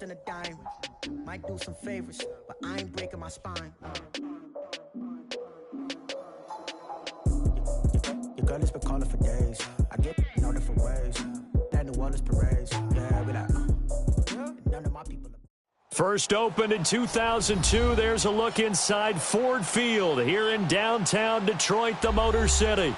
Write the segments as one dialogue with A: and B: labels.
A: than a dime. Might do some favors, but I ain't breaking my spine. Your girl has been calling for days. I get in all different ways. That New Orleans parades. Yeah, we like, none of my people.
B: First opened in 2002, there's a look inside Ford Field here in downtown Detroit, the Motor City.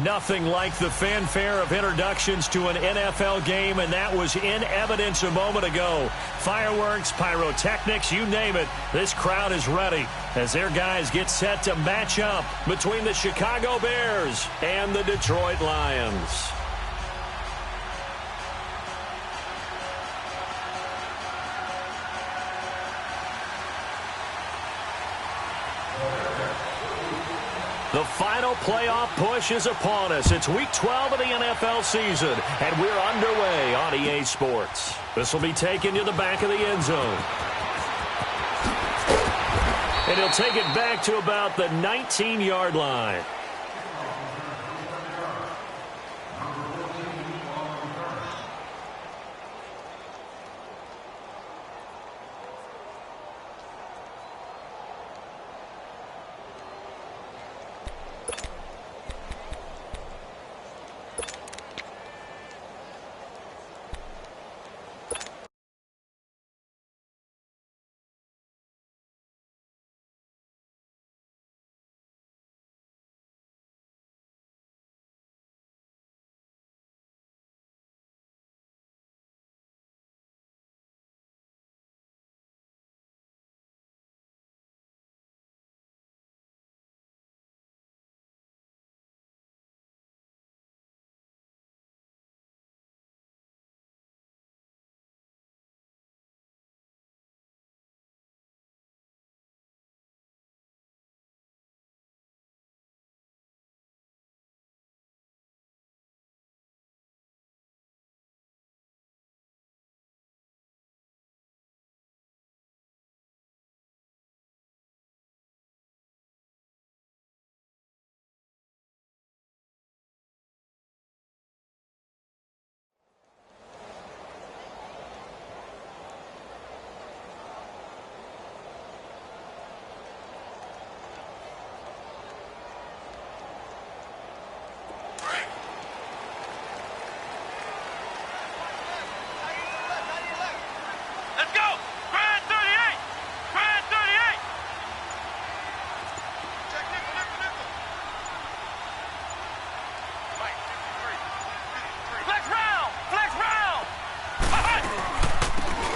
B: Nothing like the fanfare of introductions to an NFL game, and that was in evidence a moment ago. Fireworks, pyrotechnics, you name it, this crowd is ready as their guys get set to match up between the Chicago Bears and the Detroit Lions. The final playoff push is upon us. It's Week 12 of the NFL season, and we're underway on EA Sports. This will be taken to the back of the end zone. And he'll take it back to about the 19-yard line.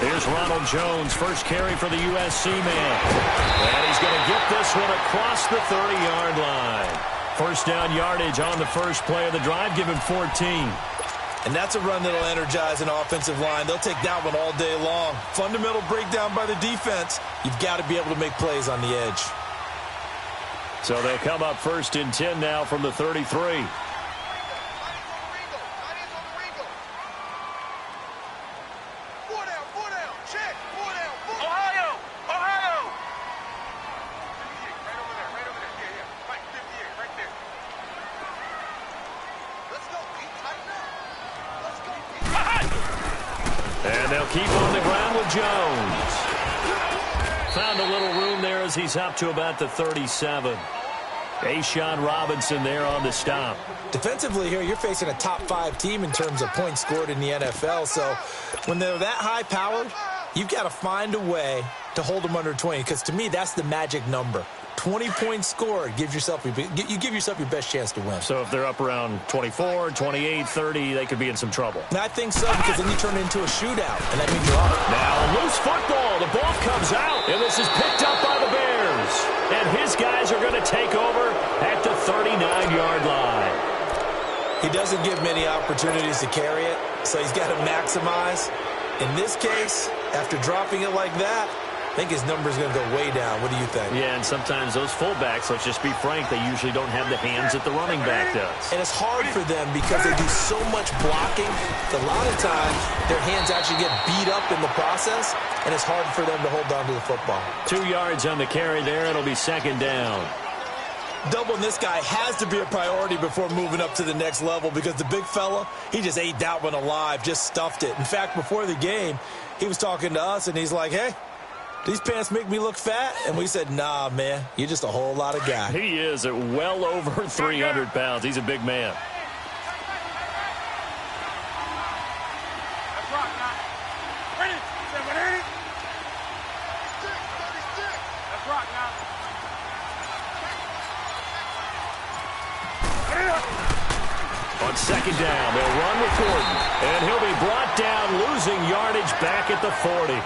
B: Here's Ronald Jones, first carry for the USC man. And he's going to get this one across the 30-yard line. First down yardage on the first play of the drive, give him 14.
C: And that's a run that'll energize an offensive line. They'll take that one all day long. Fundamental breakdown by the defense. You've got to be able to make plays on the edge.
B: So they'll come up first and 10 now from the 33. Keep on the ground with Jones. Found a little room there as he's up to about the 37. A'Shawn Robinson there on the stop.
C: Defensively here, you're facing a top-5 team in terms of points scored in the NFL. So when they're that high-powered, you've got to find a way to hold them under 20. Because to me, that's the magic number. 20 points scored, you give yourself your best chance to win.
B: So if they're up around 24, 28, 30, they could be in some trouble.
C: And I think so, because then you turn it into a shootout, and that means you're off.
B: Now, loose football. The ball comes out, and this is picked up by the Bears. And his guys are going to take over at the 39-yard line.
C: He doesn't give many opportunities to carry it, so he's got to maximize. In this case, after dropping it like that, I think his number is going to go way down. What do you think?
B: Yeah, and sometimes those fullbacks, let's just be frank, they usually don't have the hands that the running back does.
C: And it's hard for them because they do so much blocking. A lot of times, their hands actually get beat up in the process, and it's hard for them to hold on to the football.
B: 2 yards on the carry there. It'll be second down.
C: Doubling this guy has to be a priority before moving up to the next level because the big fella, he just ate that one alive, just stuffed it. In fact, before the game, he was talking to us, and he's like, hey, these pants make me look fat? And we said, nah, man, you're just a whole lot of guy.
B: He is at well over 300 pounds. He's a big man. On second down, they'll run with Gordon, and he'll be brought down, losing yardage back at the 40.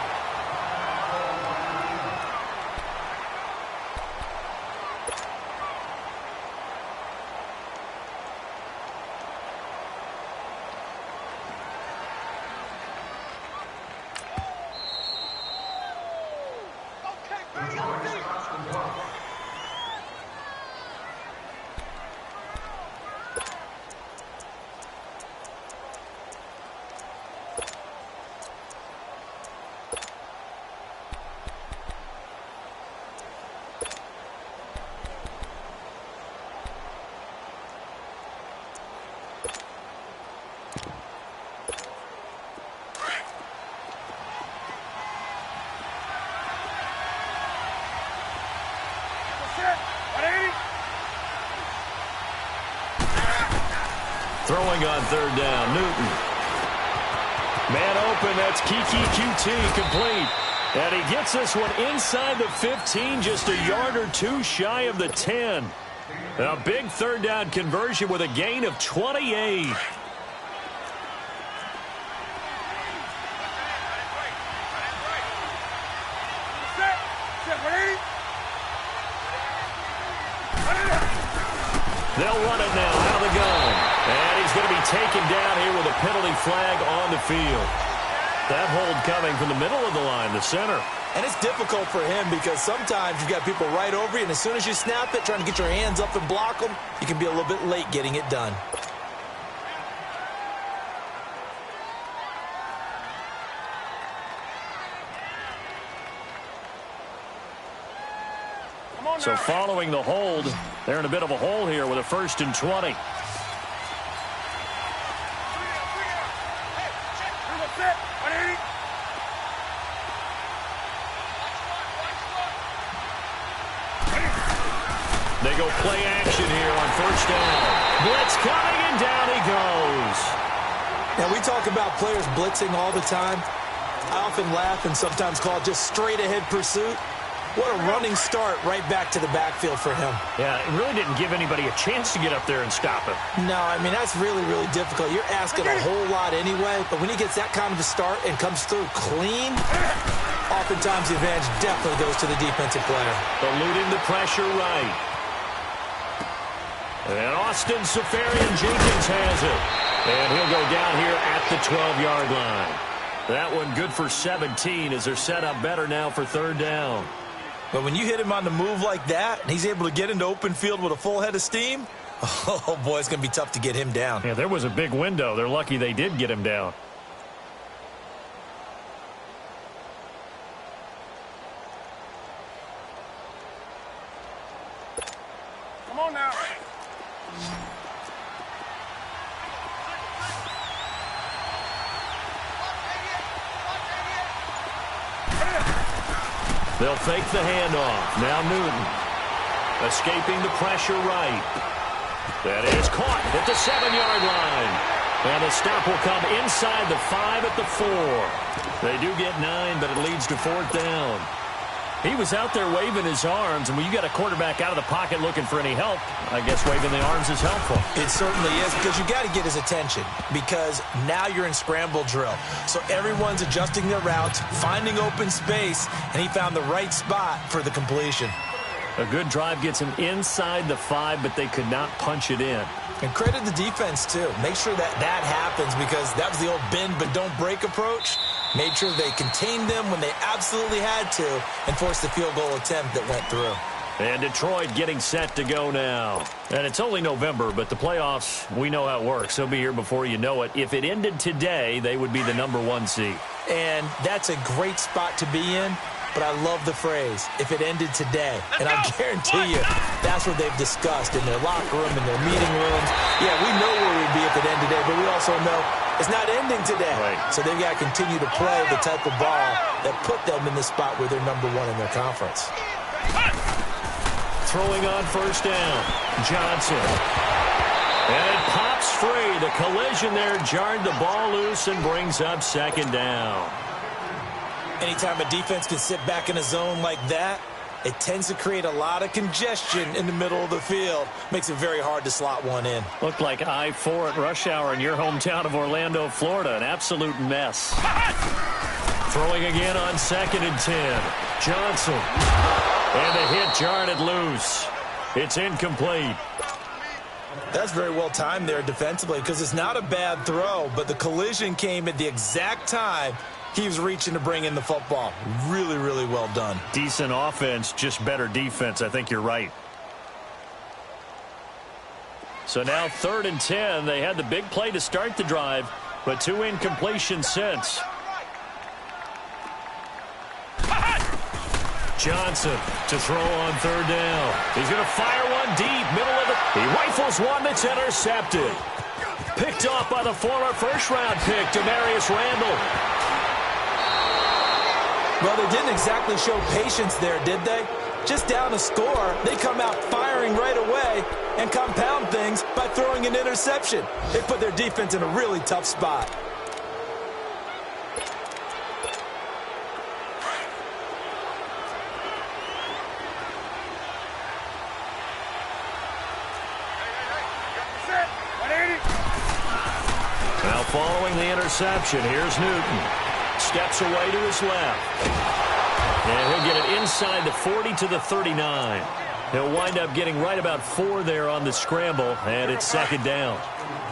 B: Throwing on third down, Newton. Man open, that's Kiki QT complete. And he gets this one inside the 15, just a yard or two shy of the 10. A big third down conversion with a gain of 28. They'll run it now out of the gun. And he's going to be taken down here with a penalty flag on the field. That hold coming from the middle of the line, the center.
C: And it's difficult for him because sometimes you've got people right over you, and as soon as you snap it, trying to get your hands up and block them, you can be a little bit late getting it done.
B: So following the hold, they're in a bit of a hole here with a 1st and 20. They go play action here on 1st down. Blitz coming, and down he goes.
C: Now, we talk about players blitzing all the time. I often laugh and sometimes call it just straight-ahead pursuit. What a running start right back to the backfield for him.
B: Yeah, it really didn't give anybody a chance to get up there and stop him.
C: No, I mean, that's really, really difficult. You're asking a whole lot anyway, but when he gets that kind of a start and comes through clean, oftentimes the advantage definitely goes to the defensive player.
B: Eluding the pressure right. And Austin Safarian-Jenkins has it. And he'll go down here at the 12-yard line. That one good for 17 as they're set up better now for 3rd down.
C: But when you hit him on the move like that, and he's able to get into open field with a full head of steam, oh, boy, it's going to be tough to get him down.
B: Yeah, there was a big window. They're lucky they did get him down.
D: Come on now.
B: They'll fake the handoff. Now Newton. Escaping the pressure right. That is caught at the 7-yard line. And the stop will come inside the 5 at the 4. They do get 9, but it leads to 4th down. He was out there waving his arms, and when you got a quarterback out of the pocket looking for any help, I guess waving the arms is helpful.
C: It certainly is, because you got to get his attention, because now you're in scramble drill. So everyone's adjusting their routes, finding open space, and he found the right spot for the completion.
B: A good drive gets him inside the 5, but they could not punch it in.
C: And credit the defense, too. Make sure that that happens, because that was the old bend but don't break approach. Made sure they contained them when they absolutely had to and forced the field goal attempt that went through.
B: And Detroit getting set to go now. And it's only November, but the playoffs, we know how it works. They'll be here before you know it. If it ended today, they would be the #1 seed.
C: And that's a great spot to be in. but I love the phrase, if it ended today. And I guarantee you, that's what they've discussed in their locker room, in their meeting rooms. Yeah, we know where we'd be if it ended today, but we also know it's not ending today.
B: Right.
C: So they've got to continue to play the type of ball that put them in the spot where they're number one in their conference.
B: Throwing on first down, Johnson. And it pops free. The collision there jarred the ball loose and brings up second down.
C: Anytime a defense can sit back in a zone like that, it tends to create a lot of congestion in the middle of the field. Makes it very hard to slot one in.
B: Looked like I-4 at rush hour in your hometown of Orlando, Florida. An absolute mess. Throwing again on 2nd and 10. Johnson. And the hit jarred it loose. It's incomplete.
C: That's very well timed there defensively because it's not a bad throw, but the collision came at the exact time he was reaching to bring in the football. Really, really well done.
B: Decent offense, just better defense. I think you're right. So now 3rd and 10. They had the big play to start the drive, but 2 incompletions since. Johnson to throw on 3rd down. He's going to fire one deep, middle of the... He rifles one that's intercepted. Picked off by the former first-round pick, Demarius Randall.
C: Well, they didn't exactly show patience there, did they? Just down a score, they come out firing right away and compound things by throwing an interception. They put their defense in a really tough spot.
B: Now following the interception, here's Newton. Steps away to his left. And he'll get it inside the 40 to the 39. He'll wind up getting right about 4 there on the scramble, and it's 2nd down.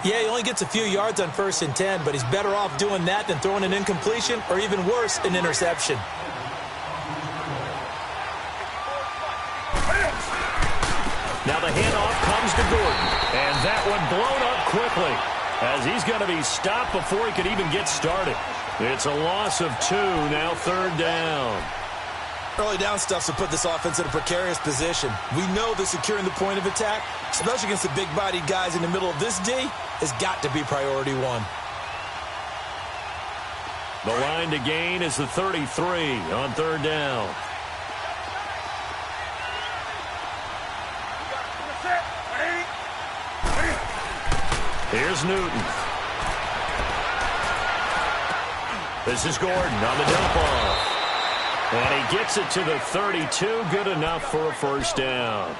C: Yeah, he only gets a few yards on 1st and 10, but he's better off doing that than throwing an incompletion or even worse, an interception.
B: Now the handoff comes to Gordon, and that one blown up quickly as he's going to be stopped before he could even get started. It's a loss of 2, now 3rd down.
C: Early down stuff to put this offense in a precarious position. We know that securing the point of attack, especially against the big-bodied guys in the middle of this D, has got to be priority 1.
B: The line to gain is the 33 on 3rd down. Here's Newton. This is Gordon on the dump off. And he gets it to the 32. Good enough for a first down.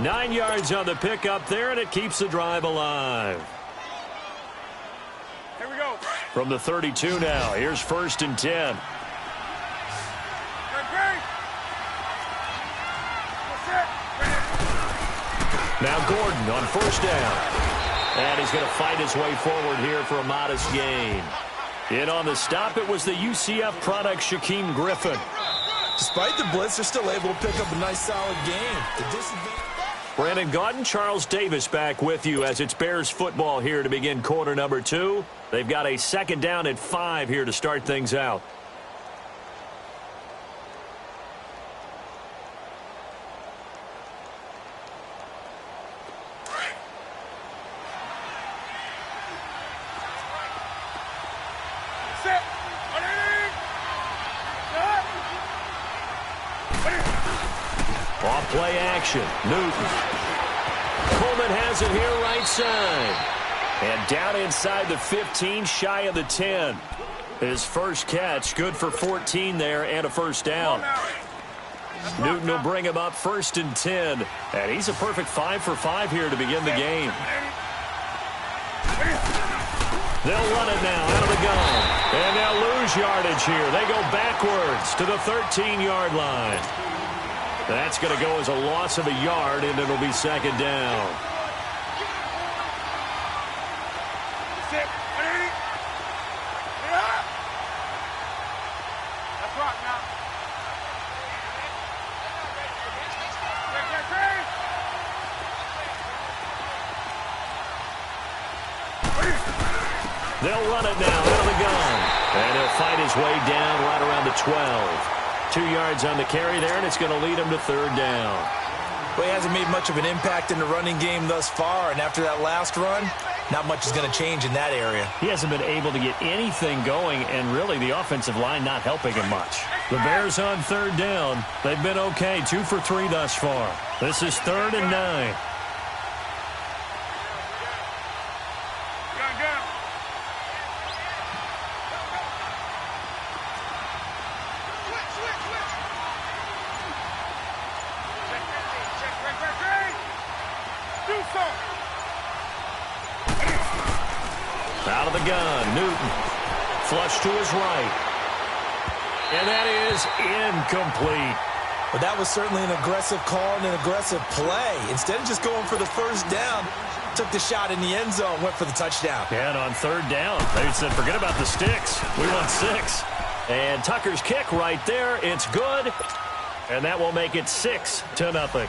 B: 9 yards on the pickup there, and it keeps the drive alive.
D: Here we go.
B: From the 32 now, here's 1st and 10. Now Gordon on 1st down. And he's going to fight his way forward here for a modest gain. In on the stop, it was the UCF product, Shaquem Griffin.
C: Despite the blitz, they're still able to pick up a nice, solid game. The disadvantage...
B: Brandon Gaudin, Charles Davis back with you as it's Bears football here to begin quarter number 2. They've got a 2nd down at 5 here to start things out. Off-play action. Newton. Coleman has it here right side. And down inside the 15, shy of the 10. His first catch, good for 14 there and a first down. Newton will bring him up 1st and 10. And he's a perfect 5 for 5 here to begin the game. They'll run it now out of the gun. And they'll lose yardage here. They go backwards to the 13-yard line. That's going to go as a loss of a yard, and it'll be 2nd down. They'll run it now out of the gun. And he'll fight his way down right around the 12. 2 yards on the carry there, and it's going to lead him to third down.
C: Well, he hasn't made much of an impact in the running game thus far, and after that last run, not much is going to change in that area.
B: He hasn't been able to get anything going, and really the offensive line not helping him much. The Bears on third down. They've been okay, 2 for 3 thus far. This is 3rd and 9. Out of the gun, Newton. Flush to his right. And that is incomplete.
C: But that was certainly an aggressive call and an aggressive play. Instead of just going for the first down, took the shot in the end zone, went for the touchdown.
B: And on third down, they said, forget about the sticks. We want 6. And Tucker's kick right there. It's good. And that will make it 6-0.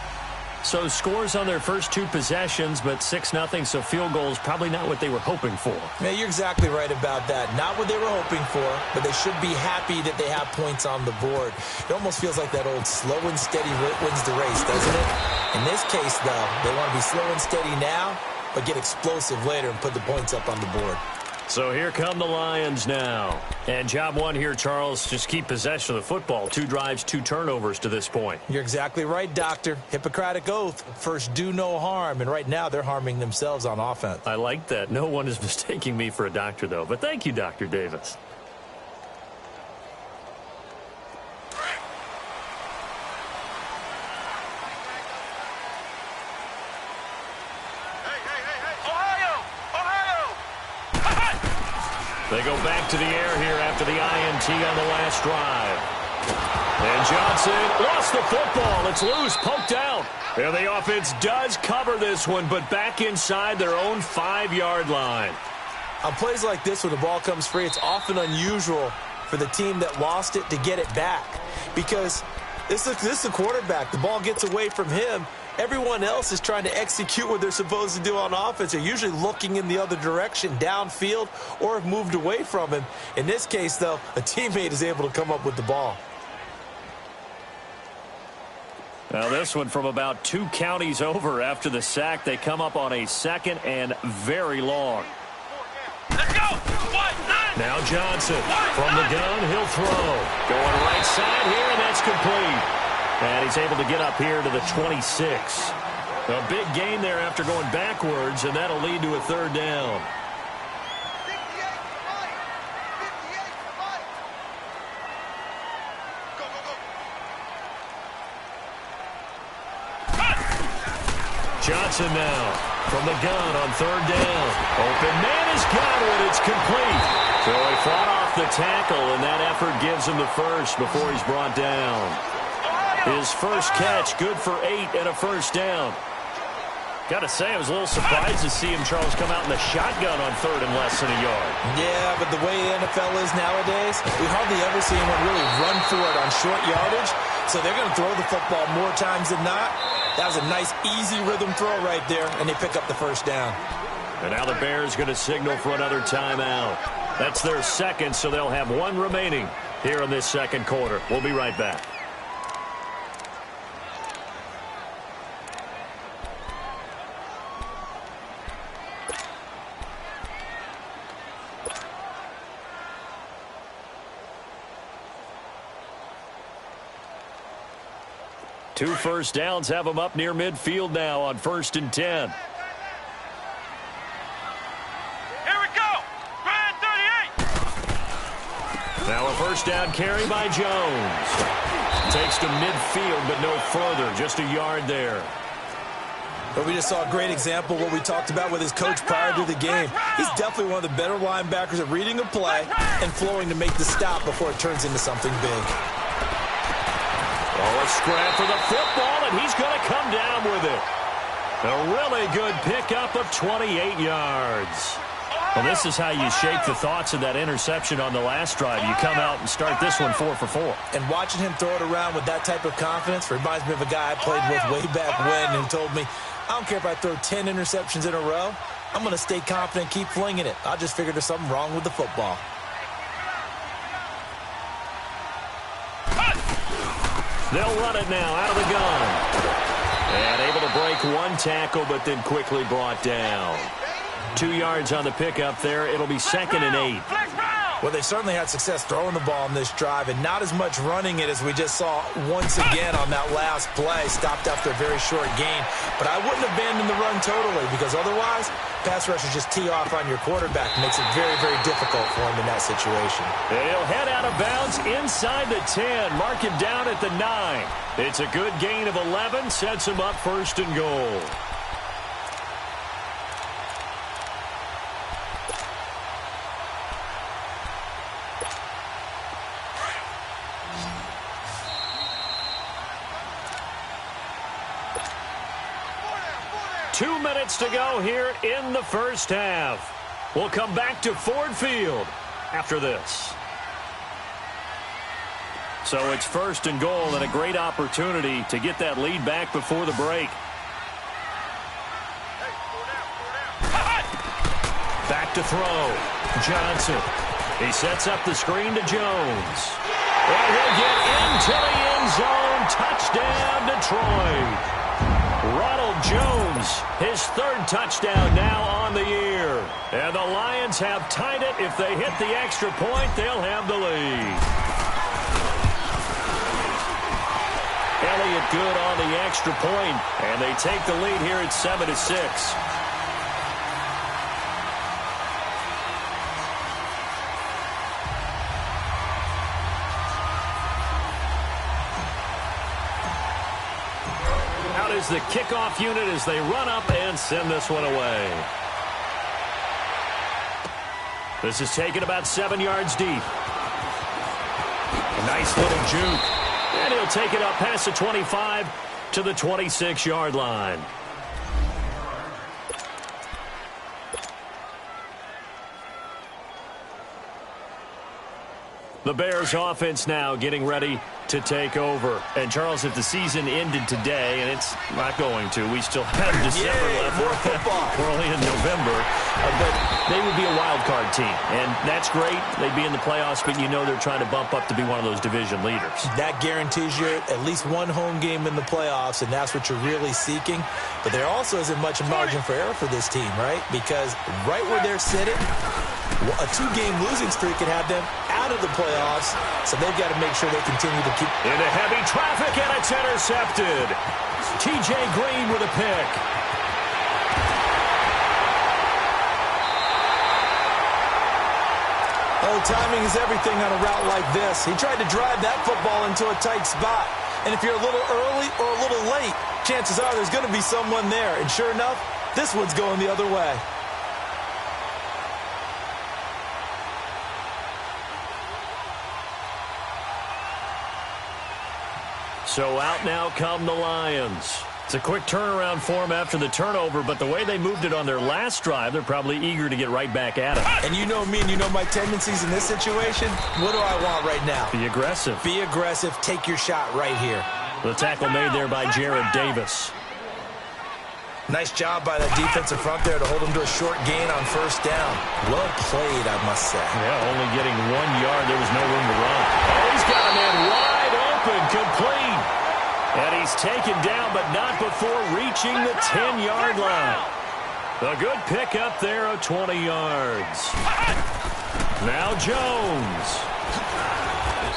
B: So scores on their first 2 possessions, but 6-0, so field goal is probably not what they were hoping for.
C: Yeah, you're exactly right about that. Not what they were hoping for, but they should be happy that they have points on the board. It almost feels like that old slow and steady wins the race, doesn't it? In this case, though, they want to be slow and steady now, but get explosive later and put the points up on the board.
B: So here come the Lions now. And job one here, Charles, just keep possession of the football. 2 drives, 2 turnovers to this point.
C: You're exactly right, Doctor. Hippocratic oath. First, do no harm. And right now, they're harming themselves on offense.
B: I like that. No one is mistaking me for a doctor, though. But thank you, Dr. Davis. They go back to the air here after the INT on the last drive. And Johnson lost the football. It's loose, poked out. And the offense does cover this one, but back inside their own 5-yard line.
C: On plays like this, when the ball comes free, it's often unusual for the team that lost it to get it back. Because this is the quarterback. The ball gets away from him. Everyone else is trying to execute what they're supposed to do on offense. They're usually looking in the other direction, downfield, or have moved away from him. In this case, though, a teammate is able to come up with the ball.
B: Now this one from about 2 counties over after the sack. They come up on a 2nd and very long.
D: Let's go!
B: Now Johnson from the gun, he'll throw. Going right side here, and that's complete. And he's able to get up here to the 26. A big gain there after going backwards, and that'll lead to a 3rd down. Johnson now from the gun on 3rd down. Open man is got it. It's complete. So he fought off the tackle, and that effort gives him the first before he's brought down. His first catch, good for 8 and a first down. Got to say, I was a little surprised to see him, Charles, come out in the shotgun on 3rd and less than a yard.
C: Yeah, but the way the NFL is nowadays, we hardly ever see anyone really run for it on short yardage. So they're going to throw the football more times than not. That was a nice, easy rhythm throw right there, and they pick up the first down.
B: And now the Bears going to signal for another timeout. That's their 2nd, so they'll have 1 remaining here in this 2nd quarter. We'll be right back. Two first downs have them up near midfield now on 1st and 10.
D: Here we go. Grand 38.
B: Now a first down carry by Jones. Takes to midfield, but no further. Just a yard there.
C: But we just saw a great example of what we talked about with his coach prior to the game. He's definitely one of the better linebackers at reading a play and flowing to make the stop before it turns into something big.
B: Oh, a scrap for the football, and he's going to come down with it. A really good pickup of 28 yards. Well, this is how you shake the thoughts of that interception on the last drive. You come out and start this one 4 for 4.
C: And watching him throw it around with that type of confidence reminds me of a guy I played with way back when who told me, I don't care if I throw 10 interceptions in a row. I'm going to stay confident, keep flinging it. I just figured there's something wrong with the football.
B: They'll run it now out of the gun. And able to break one tackle, but then quickly brought down. 2 yards on the pickup there. It'll be 2nd and 8.
C: Well, they certainly had success throwing the ball in this drive and not as much running it as we just saw once again on that last play. Stopped after a very short gain. But I wouldn't abandon the run totally because otherwise, pass rushers just tee off on your quarterback. Makes it very, very difficult for him in that situation.
B: He'll head out of bounds inside the 10. Mark him down at the 9. It's a good gain of 11. Sets him up 1st and goal. To go here in the first half. We'll come back to Ford Field after this. So it's 1st and goal and a great opportunity to get that lead back before the break. Back to throw. Johnson. He sets up the screen to Jones. And he'll get into the end zone. Touchdown, Detroit. Ronald Jones, his 3rd touchdown now on the year. And the Lions have tied it. If they hit the extra point, they'll have the lead. Elliott good on the extra point, and they take the lead here at 7-6. The kickoff unit as they run up and send this one away. This is taken about 7 yards deep. A nice little juke. And he'll take it up past the 25 to the 26-yard line. The Bears offense now getting ready to take over. And, Charles, if the season ended today, and it's not going to, we still have December left.
C: More football.
B: We're only in November. But they would be a wild card team. And that's great. They'd be in the playoffs, but you know they're trying to bump up to be one of those division leaders. That
C: guarantees you at least one home game in the playoffs, and that's what you're really seeking. But there also isn't much margin for error for this team, right? Because right where they're sitting, a 2-game losing streak could have them out of the playoffs, so they've got to make sure they continue to keep...
B: Into heavy traffic, and it's intercepted. T.J. Green with a pick.
C: Oh, timing is everything on a route like this. He tried to drive that football into a tight spot. And if you're a little early or a little late, chances are there's going to be someone there. And sure enough, this one's going the other way.
B: So out now come the Lions. It's a quick turnaround for them after the turnover, but the way they moved it on their last drive, they're probably eager to get right back at it.
C: And you know me and you know my tendencies in this situation. What do I want right now?
B: Be aggressive.
C: Be aggressive. Take your shot right here.
B: The tackle made there by Jared Davis.
C: Nice job by that defensive front there to hold him to a short gain on 1st down. Well played, I must say.
B: Yeah, only getting 1 yard. There was no room to run. Oh, he's got a man wide open, complete. And he's taken down, but not before reaching the 10-yard line. A good pickup there of 20 yards. Now Jones.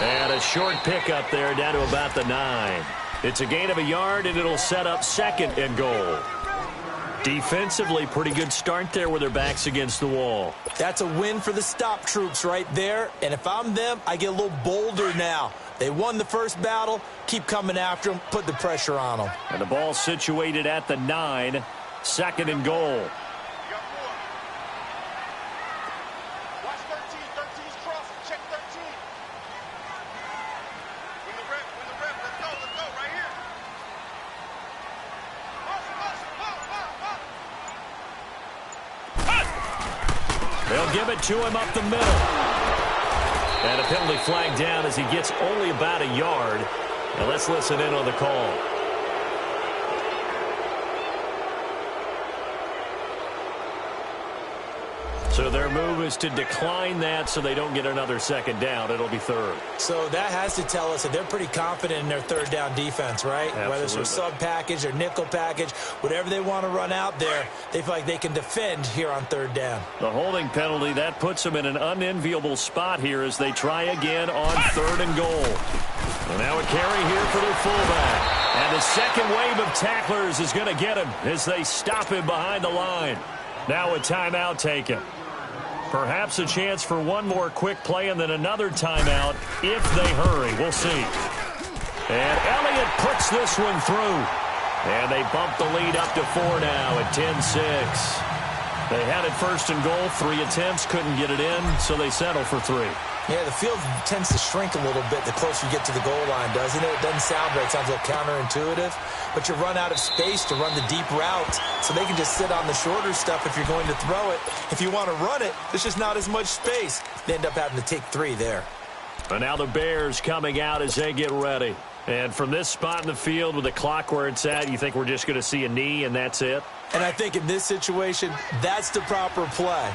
B: And a short pickup there down to about the 9. It's a gain of 1 yard, and it'll set up 2nd and goal. Defensively, pretty good start there with their backs against the wall.
C: That's a win for the stop troops right there. And if I'm them, I get a little bolder now. They won the first battle. Keep coming after them. Put the pressure on them.
B: And the ball situated at the 9. 2nd and goal.
D: Watch 13. 13's crossing. Check 13. Win the rep. Let's go. Right here.
B: They'll give it to him up the middle. And a penalty flag down as he gets only about 1 yard. Now let's listen in on the call. So they're Their move is to decline that so they don't get another second down. It'll be third.
C: So that has to tell us that they're pretty confident in their third down defense, right?
B: Absolutely.
C: Whether it's a sub package or nickel package, whatever they want to run out there, they feel like they can defend here on third down.
B: The holding penalty, that puts them in an unenviable spot here as they try again on third and goal. And now a carry here for their fullback. And the second wave of tacklers is going to get him as they stop him behind the line. Now a timeout taken. Perhaps a chance for one more quick play and then another timeout if they hurry. We'll see. And Elliott puts this one through. And they bump the lead up to 4 now at 10-6. They had it first and goal. 3 attempts, couldn't get it in, so they settle for 3.
C: Yeah, the field tends to shrink a little bit the closer you get to the goal line, doesn't it? It doesn't sound right. It sounds a little counterintuitive. But you run out of space to run the deep routes, so they can just sit on the shorter stuff if you're going to throw it. If you want to run it, there's just not as much space. They end up having to take 3 there.
B: And now the Bears coming out as they get ready. And from this spot in the field with the clock where it's at, you think we're just going to see a knee and that's it?
C: And I think in this situation, that's the proper play.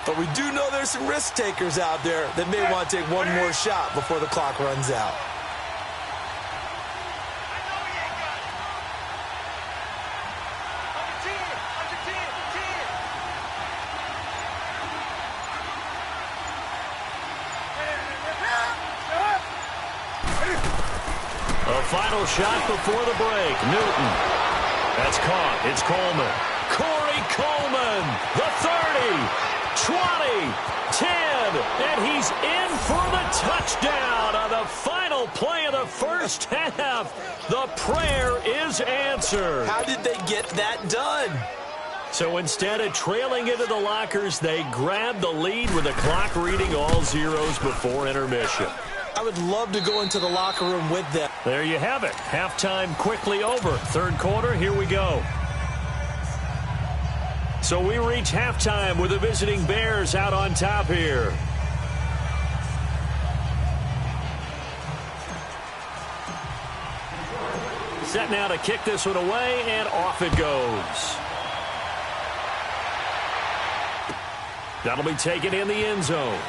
C: But we do know there's some risk takers out there that may want to take one more shot before the clock runs out.
B: A final shot before the break. Newton. That's caught. It's Coleman. Corey Coleman, the 30. 20, 10, and he's in for the touchdown on the final play of the first half. The prayer is answered.
C: How did they get that done?
B: So instead of trailing into the lockers, they grabbed the lead with the clock reading all zeros before intermission.
C: I would love to go into the locker room with them.
B: There you have it. Halftime quickly over. Third quarter, here we go. So we reach halftime with the visiting Bears out on top here. Set now to kick this one away, and off it goes. That'll be taken in the end zone.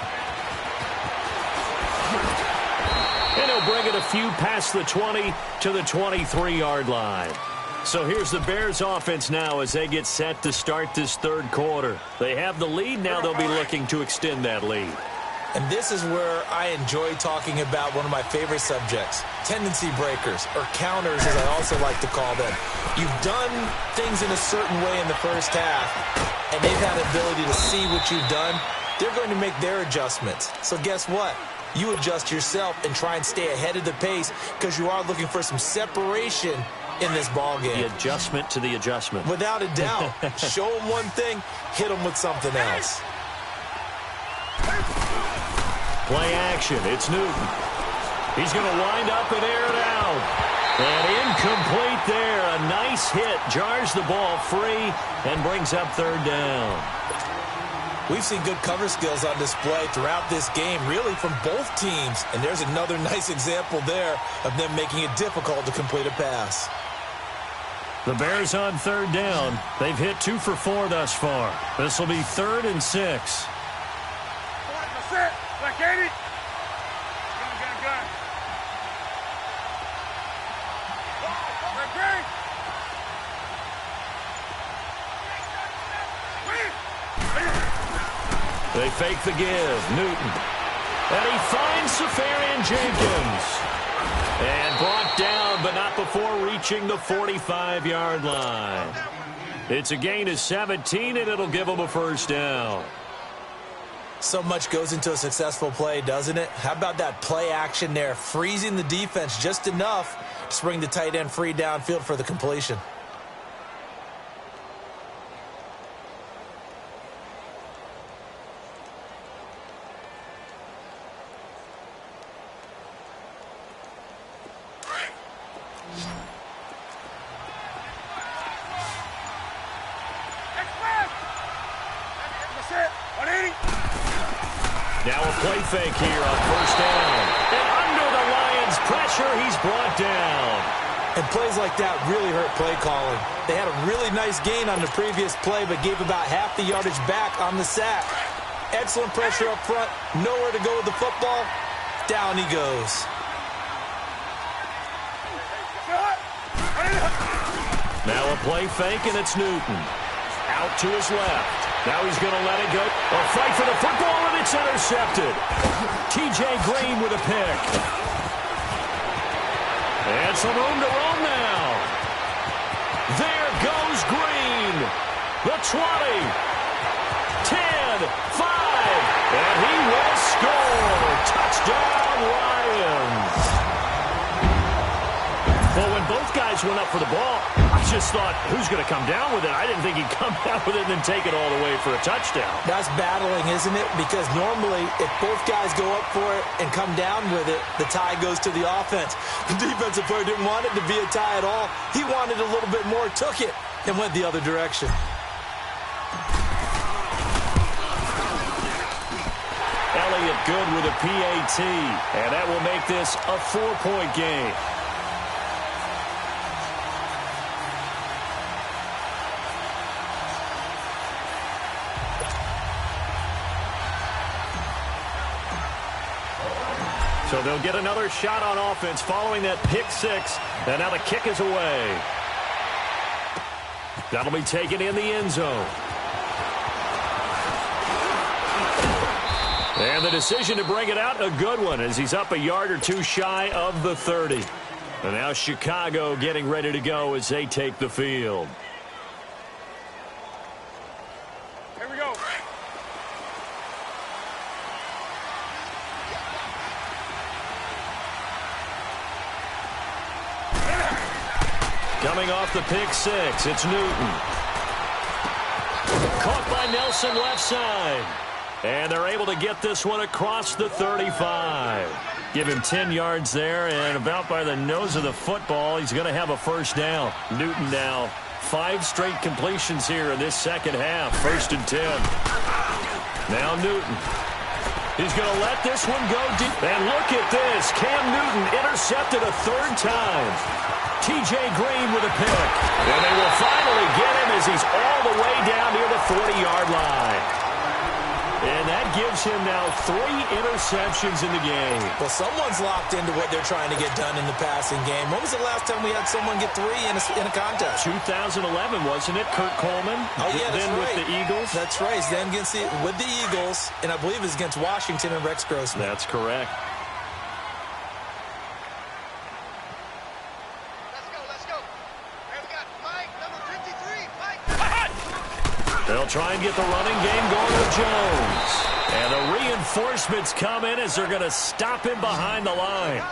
B: And he'll bring it a few past the 20 to the 23-yard line. So here's the Bears offense now as they get set to start this third quarter. They have the lead. Now they'll be looking to extend that lead.
C: And this is where I enjoy talking about one of my favorite subjects, tendency breakers, or counters as I also like to call them. You've done things in a certain way in the first half, and they've had the ability to see what you've done. They're going to make their adjustments. So guess what? You adjust yourself and try and stay ahead of the pace because you are looking for some separation in this ball game.
B: The adjustment to the adjustment.
C: Without a doubt. Show them one thing, hit them with something else.
B: Play action. It's Newton. He's going to wind up and air it out. And incomplete there. A nice hit. Jars the ball free and brings up third down.
C: We've seen good cover skills on display throughout this game, really from both teams. And there's another nice example there of them making it difficult to complete a pass.
B: The Bears on third down. They've hit 2 for 4 thus far. This will be 3rd and 6. They fake the give. Newton. And he finds Safarian Jenkins. And brought down, but not before reaching the 45-yard line. It's a gain of 17, and it'll give them a first down.
C: So much goes into a successful play, doesn't it? How about that play action there, freezing the defense just enough to bring the tight end free downfield for the completion.
B: Now a play fake here on first down. And under the Lions' pressure, he's brought down.
C: And plays like that really hurt play calling. They had a really nice gain on the previous play, but gave about half the yardage back on the sack. Excellent pressure up front. Nowhere to go with the football. Down he goes.
B: Now a play fake, and it's Newton. Out to his left. Now he's going to let it go. A fight for the football, and it's intercepted. T.J. Green with a pick. And some room to roam now. There goes Green. The 20. 10, 5. And he will score. Touchdown, Lions. Well, when both guys went up for the ball, I just thought, who's going to come down with it? I didn't think he'd come down with it and then take it all the way for a touchdown.
C: That's battling, isn't it? Because normally, if both guys go up for it and come down with it, the tie goes to the offense. The defensive player didn't want it to be a tie at all. He wanted a little bit more, took it, and went the other direction.
B: Elliott good with a PAT, and that will make this a 4-point game. So they'll get another shot on offense following that pick six. And now the kick is away. That'll be taken in the end zone. And the decision to bring it out, a good one, as he's up a yard or two shy of the 30. And now Chicago getting ready to go as they take the field.
D: Here we go.
B: Coming off the pick six, it's Newton. Caught by Nelson left side. And they're able to get this one across the 35. Give him 10 yards there, and about by the nose of the football, he's going to have a first down. Newton now 5 straight completions here in this second half. 1st and 10. Now Newton. He's going to let this one go deep. And look at this. Cam Newton intercepted a 3rd time. T.J. Green with a pick. And they will finally get him as he's all the way down near the 40-yard line. And that gives him now 3 interceptions in the game.
C: Well, someone's locked into what they're trying to get done in the passing game. When was the last time we had someone get 3 in a contest?
B: 2011, wasn't it? Kurt Coleman.
C: Oh, yeah, that's
B: then
C: right.
B: With the Eagles.
C: That's right. Then with the Eagles, and I believe it's against Washington and Rex Grossman.
B: That's correct.
D: Let's go. Here we got Mike, number 53. Mike.
B: They'll try and get the running game going with Jones. And the reinforcements come in as they're going to stop him behind the line.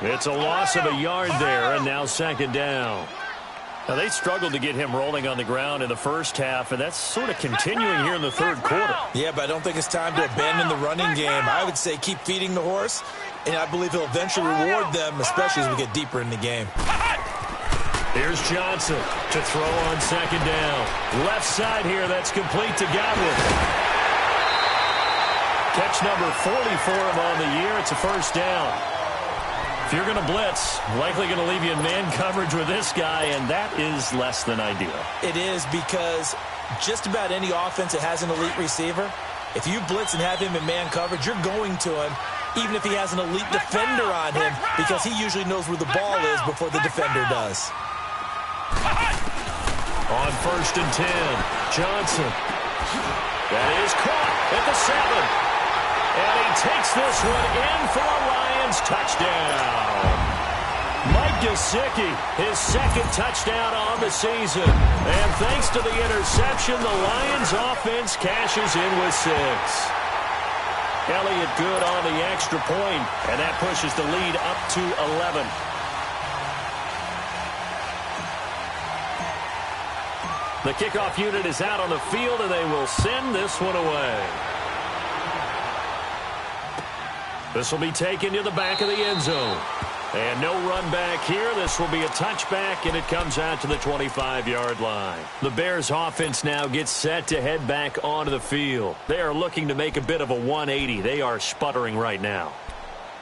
B: It's a loss of a yard there, and now 2nd down. Now, they struggled to get him rolling on the ground in the first half, and that's sort of continuing here in the 3rd quarter.
C: Yeah, but I don't think it's time to abandon the running game. I would say keep feeding the horse, and I believe he'll eventually reward them, especially as we get deeper in the game.
B: Here's Johnson to throw on 2nd down. Left side here, that's complete to Godwin. Catch number 40 for him on the year. It's a 1st down. If you're going to blitz, likely going to leave you in man coverage with this guy, and that is less than ideal.
C: It is, because just about any offense that has an elite receiver, if you blitz and have him in man coverage, you're going to him, even if he has an elite defender on him, because he usually knows where the ball is before the defender does.
B: On 1st and 10, Johnson. That is caught at the 7. And he takes this one in for a Lions touchdown. Mike Gesicki, his 2nd touchdown on the season. And thanks to the interception, the Lions offense cashes in with 6. Elliott good on the extra point, and that pushes the lead up to 11. The kickoff unit is out on the field, and they will send this one away. This will be taken to the back of the end zone. And no run back here. This will be a touchback, and it comes out to the 25-yard line. The Bears offense now gets set to head back onto the field. They are looking to make a bit of a 180. They are sputtering right now.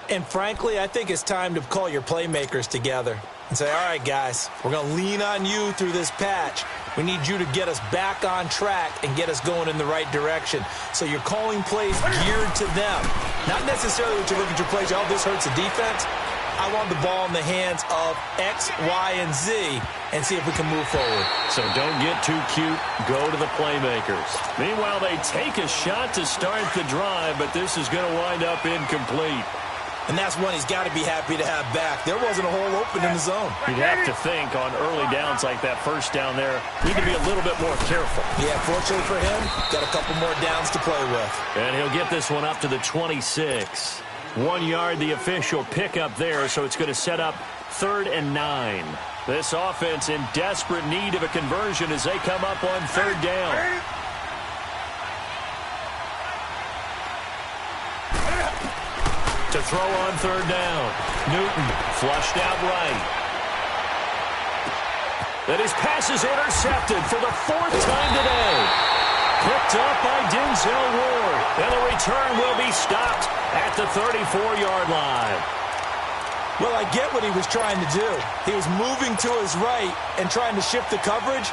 C: And frankly, I think it's time to call your playmakers together and say, all right, guys, we're going to lean on you through this patch. We need you to get us back on track and get us going in the right direction. So you're calling plays geared to them. Not necessarily when you look at your plays, oh, this hurts the defense. I want the ball in the hands of X, Y, and Z and see if we can move forward.
B: So don't get too cute. Go to the playmakers. Meanwhile, they take a shot to start the drive, but this is going to wind up incomplete.
C: And that's one he's got to be happy to have back. There wasn't a hole open in the zone.
B: You'd have to think on early downs like that first down there, need to be a little bit more careful.
C: Yeah, fortunately for him, got a couple more downs to play with.
B: And he'll get this one up to the 26. 1 yard, the official pickup there, so it's going to set up 3rd and 9. This offense in desperate need of a conversion as they come up on 3rd down. To throw on 3rd down. Newton flushed out right. Then his pass is intercepted for the 4th time today. Picked up by Denzel Ward. And the return will be stopped at the 34-yard line.
C: Well, I get what he was trying to do. He was moving to his right and trying to shift the coverage,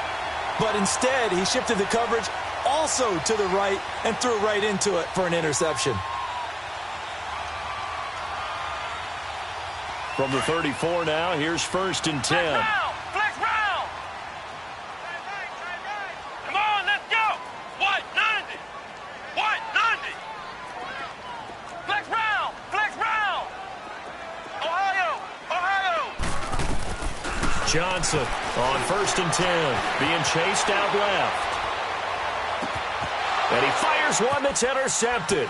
C: but instead he shifted the coverage also to the right and threw right into it for an interception.
B: From the 34 now, here's 1st and 10.
D: Flex round. Come on, let's go. White 90. White 90. Flex round. Flex round. Ohio. Ohio.
B: Johnson on 1st and 10, being chased out left. And he fires one that's intercepted.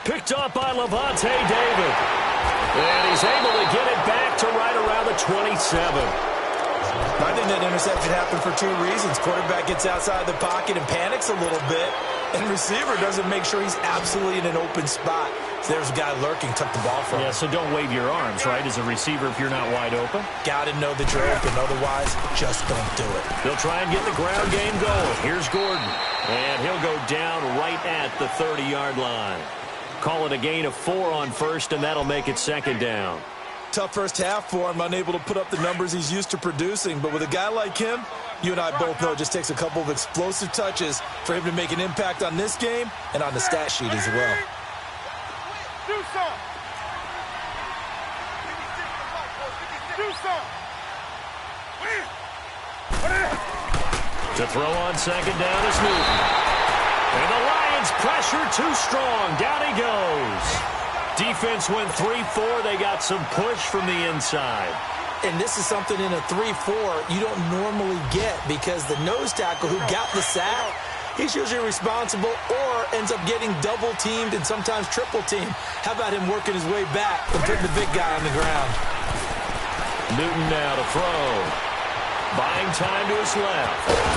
B: Picked up by Levante David. And he's able to get it back to right around the 27.
C: I think that interception happened for 2 reasons. Quarterback gets outside the pocket and panics a little bit, and receiver doesn't make sure he's absolutely in an open spot. So there's a guy lurking, took the ball from him.
B: Yeah, so don't wave your arms, right, as a receiver if you're not wide open.
C: Got to know that you're open. Otherwise, just don't do it.
B: They'll try and get the ground game going. Here's Gordon. And he'll go down right at the 30-yard line. Call it a gain of 4 on 1st, and that'll make it 2nd down.
C: Tough first half for him, unable to put up the numbers he's used to producing. But with a guy like him, you and I both know it just takes a couple of explosive touches for him to make an impact on this game and on the stat sheet as well.
D: Do some. Do some.
B: To throw on 2nd down is Newton. And the Lions pressure too strong. Down he goes. Defense went 3-4. They got some push from the inside.
C: And this is something in a 3-4 you don't normally get because the nose tackle who got the sack, he's usually responsible or ends up getting double-teamed and sometimes triple-teamed. How about him working his way back and putting the big guy on the ground?
B: Newton now to throw. Buying time to his left.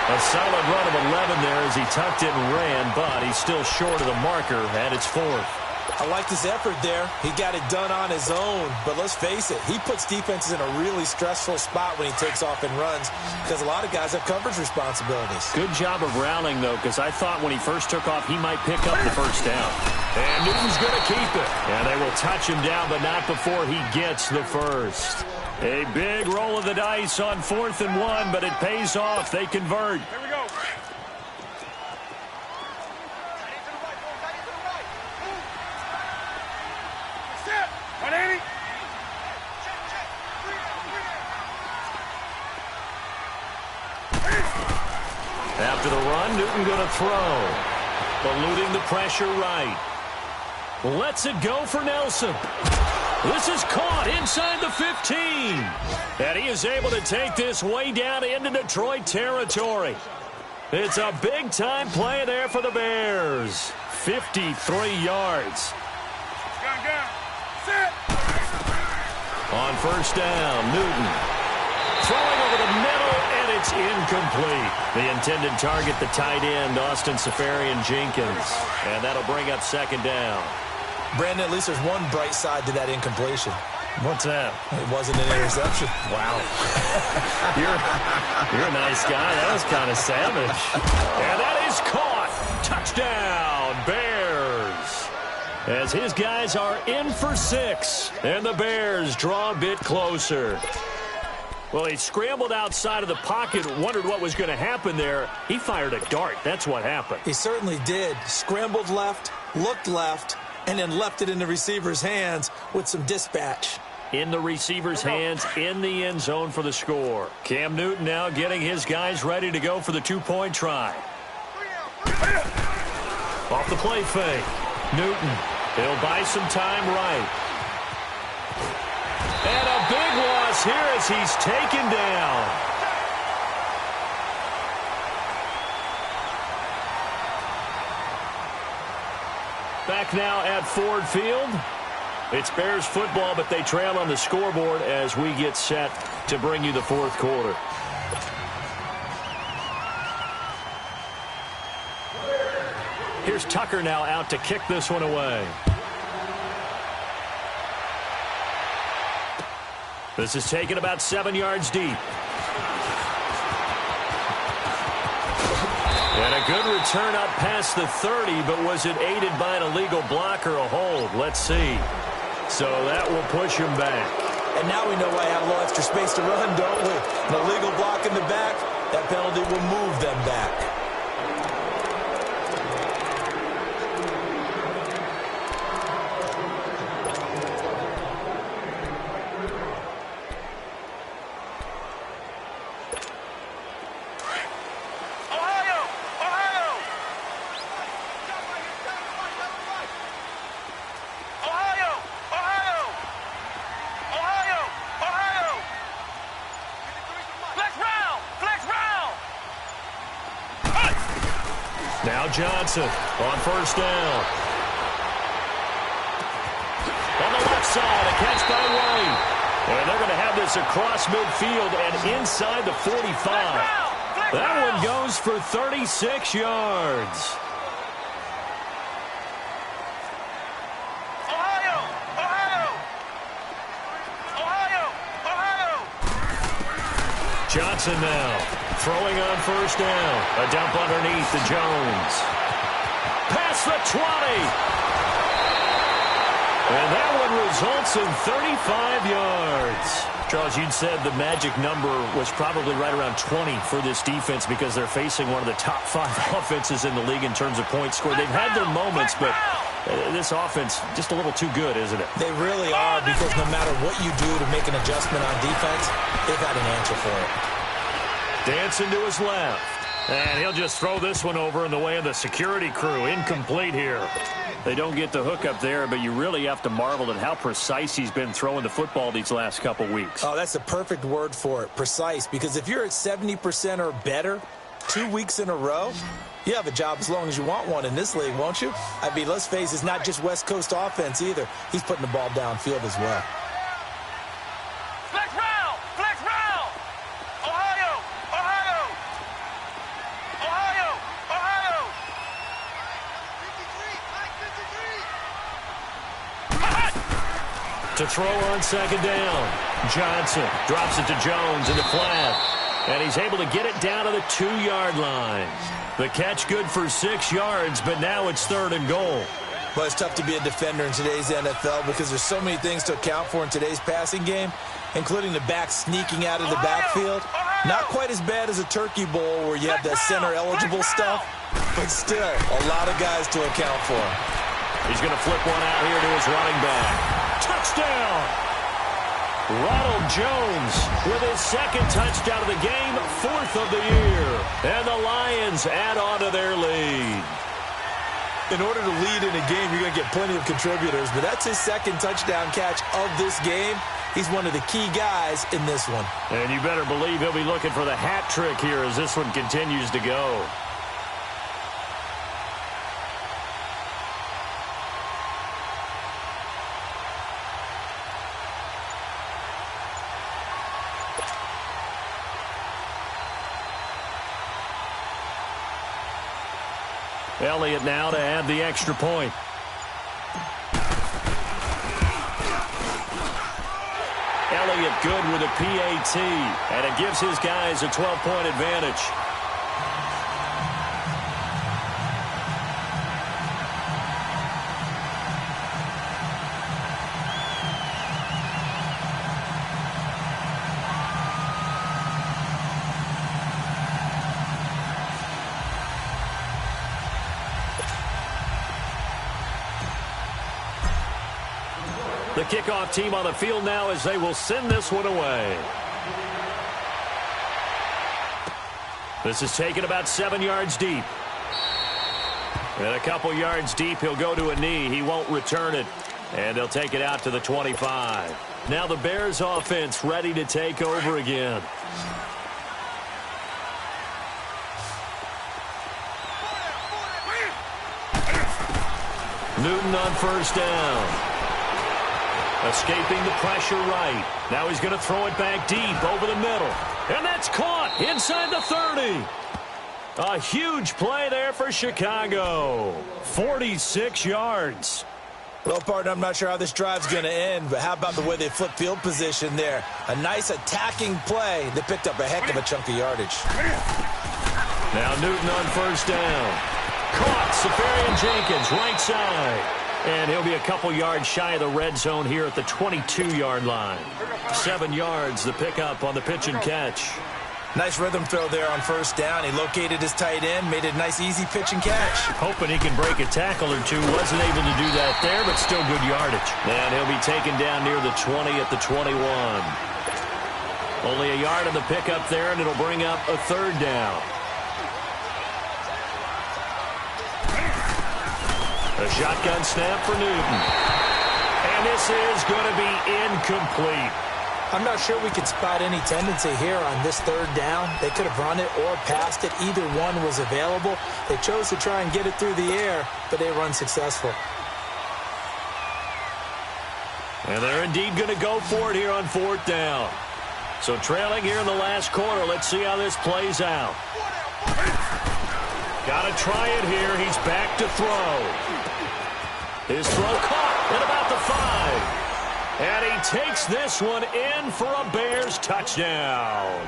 B: A solid run of 11 there as he tucked it and ran, but he's still short of the marker, and it's 4th.
C: I liked his effort there. He got it done on his own, but let's face it, he puts defenses in a really stressful spot when he takes off and runs because a lot of guys have coverage responsibilities.
B: Good job of rallying, though, because I thought when he first took off, he might pick up the 1st down. And Newton's going to keep it. And they will touch him down, but not before he gets the 1st. A big roll of the dice on 4th and 1, but it pays off. They convert.
D: Here we go. Set. 180.
B: After the run, Newton going to throw. Eluding the pressure right. Lets it go for Nelson. This is caught inside the 15. And he is able to take this way down into Detroit territory. It's a big-time play there for the Bears. 53 yards.
D: Gun. Set.
B: On 1st down, Newton. Throwing over the middle, and it's incomplete. The intended target, the tight end, Austin Safarian-Jenkins. And that'll bring up 2nd down.
C: Brandon, at least there's one bright side to that incompletion.
B: What's that?
C: It wasn't an interception.
B: Wow. You're a nice guy. That was kind of savage. And that is caught. Touchdown, Bears. as his guys are in for 6, and the Bears draw a bit closer. Well, he scrambled outside of the pocket, wondered what was going to happen there. He fired a dart. That's what happened.
C: He certainly did. Scrambled left, looked left, and then left it in the receiver's hands with some dispatch.
B: In the receiver's hands, in the end zone for the score. Cam Newton now getting his guys ready to go for the 2-point try. Off the play fake. Newton, he'll buy some time right. And a big loss here as he's taken down. Back now at Ford Field. It's Bears football, but they trail on the scoreboard as we get set to bring you the fourth quarter. Here's Tucker now out to kick this one away. This is taken about 7 yards deep. And a good return up past the 30, but was it aided by an illegal block or a hold? Let's see. So that will push him back.
C: And now we know why I have a little extra space to run, don't we? An illegal block in the back, that penalty will move them back.
B: Now Johnson on first down. On the left side, a catch by White. And they're going to have this across midfield and inside the 45. That one goes for 36 yards. Johnson now throwing on first down. A dump underneath to Jones. Past the 20. And that one results in 35 yards. Charles, you'd said the magic number was probably right around 20 for this defense because they're facing one of the top 5 offenses in the league in terms of points scored. They've had their moments, but this offense just a little too good, isn't it?
C: They really are, because no matter what you do to make an adjustment on defense, they've had an answer for it.
B: Dancing to his left. And he'll just throw this one over in the way of the security crew. Incomplete here. They don't get the hook up there, but you really have to marvel at how precise he's been throwing the football these last couple weeks.
C: Oh, that's the perfect word for it, precise. Because if you're at 70% or better 2 weeks in a row, you have a job as long as you want one in this league, won't you? I mean, let's face it, it's not just West Coast offense either. He's putting the ball downfield as well.
B: To throw on second down. Johnson drops it to Jones in the flat. And he's able to get it down to the 2-yard line. The catch good for 6 yards, but now it's 3rd and goal.
C: Well, it's tough to be a defender in today's NFL because there's so many things to account for in today's passing game, including the back sneaking out of the backfield. Not quite as bad as a turkey bowl where you have the center-eligible stuff, but still a lot of guys to account for.
B: He's going to flip one out here to his running back. Touchdown! Ronald Jones with his 2nd touchdown of the game, 4th of the year. And the Lions add on to their lead.
C: In order to lead in a game, you're going to get plenty of contributors, but that's his 2nd touchdown catch of this game. He's one of the key guys in this one.
B: And you better believe he'll be looking for the hat trick here as this one continues to go. Elliott now to add the extra point. Elliott good with a PAT, and it gives his guys a 12-point advantage. The kickoff team on the field now as they will send this one away. This is taken about 7 yards deep. And a couple yards deep, he'll go to a knee. He won't return it. And they'll take it out to the 25. Now the Bears offense ready to take over again. Newton on first down. Escaping the pressure right. Now he's going to throw it back deep over the middle. And that's caught inside the 30. A huge play there for Chicago. 46 yards.
C: Well, partner, I'm not sure how this drive's going to end, but how about the way they flip field position there? A nice attacking play that picked up a heck of a chunk of yardage.
B: Now Newton on first down. Caught. Safarian Jenkins, right side. And he'll be a couple yards shy of the red zone here at the 22-yard line. 7 yards, the pickup on the pitch and catch.
C: Nice rhythm throw there on first down. He located his tight end, made it a nice, easy pitch and catch.
B: Hoping he can break a tackle or two. Wasn't able to do that there, but still good yardage. And he'll be taken down near the 20 at the 21. Only a yard on the pickup there, and it'll bring up a third down. A shotgun snap for Newton. And this is going to be incomplete.
C: I'm not sure we could spot any tendency here on this third down. They could have run it or passed it. Either one was available. They chose to try and get it through the air, but they were unsuccessful.
B: And they're indeed going to go for it here on fourth down. So trailing here in the last quarter. Let's see how this plays out. Got to try it here. He's back to throw. His throw caught at about the 5. And he takes this one in for a Bears touchdown.